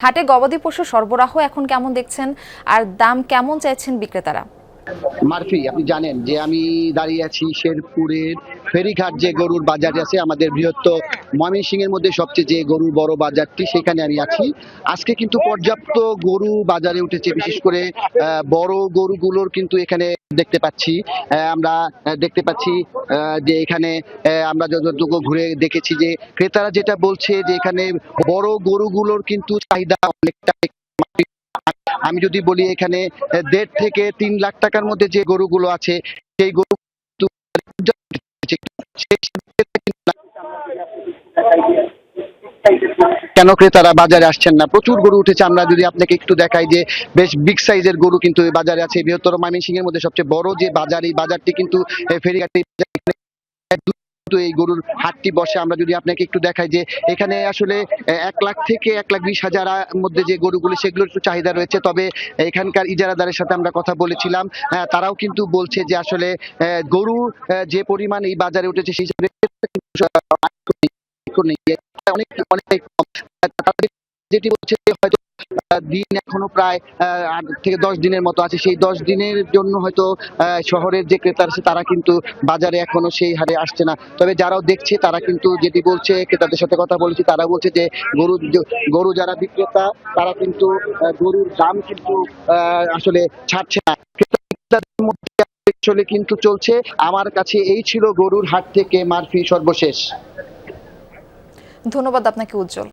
হাটে গবাদি পশু সরবরাহ এখন কেমন দেখছেন আর দাম কেমন চাইছেন বিক্রেতারা? মারফি, আপনি জানেন যে আমি দাঁড়িয়ে আছি শেরপুরের ফেরিঘাট যে গরুর বাজার আছে আমাদের বৃহত্তর ময়মনসিংহের মধ্যে সবচেয়ে যে গরুর বড় বাজারটি, সেখানে আমি আছি। আজকে কিন্তু পর্যাপ্ত গরু বাজারে উঠেছে, বিশেষ করে বড় গরুগুলোর কিন্তু এখানে দেখতে পাচ্ছি। আমরা দেখতে পাচ্ছি যে এখানে আমরা যতটুকু ঘুরে দেখেছি যে ক্রেতারা যেটা বলছে যে এখানে বড় গরুগুলোর কিন্তু চাহিদা অনেকটা। আমি যদি বলি এখানে 1.5 থেকে 3 লাখ টাকার মধ্যে যে গরুগুলো আছে সেই গরু কেন ক্রেতারা বাজারে আসছেন না? প্রচুর গরু উঠেছে। আমরা যদি আপনাকে একটু দেখাই যে বেশ বিগ সাইজের গরু কিন্তু এই বাজারে আছে। বৃহত্তর ময়মনসিংহের মধ্যে সবচেয়ে বড় যে বাজার, এই বাজারটি কিন্তু ফেরিঘাটে এই গরুর হাটটি বসে। আমরা যদি আপনাকে একটু দেখাই যে এখানে আসলে 1 লাখ থেকে 1,20,000 মধ্যে যে গরুগুলো, সেগুলোর একটু চাহিদা রয়েছে। তবে এখানকার ইজারাদারের সাথে আমরা কথা বলেছিলাম, তারাও কিন্তু বলছে যে আসলে গরু যে পরিমাণ এই বাজারে উঠেছে সেই হিসাবে অনেক অনেক কম। তাদের যেটি বলছে যে হয়তো দিন এখনো প্রায় 8 থেকে 10 দিনের মতো আছে। সেই 10 দিনের জন্য হয়তো শহরের যে ক্রেতা আছে তারা কিন্তু বাজারে এখনো সেই হারে আসছে না। তবে যারাও দেখছে তারা কিন্তু যেটি বলছে, ক্রেতাদের সাথে কথা বলেছি, তারা বলছে যে গরু গরু যারা বিক্রেতা তারা কিন্তু গরুর দাম কিন্তু আসলে ছাড়ছে না। ক্রেতাদের মধ্যে আসলে কিন্তু চলছে। আমার কাছে এই ছিল গরুর হাট থেকে মারফি সর্বশেষ। ধন্যবাদ আপনাকে উজ্জ্বল।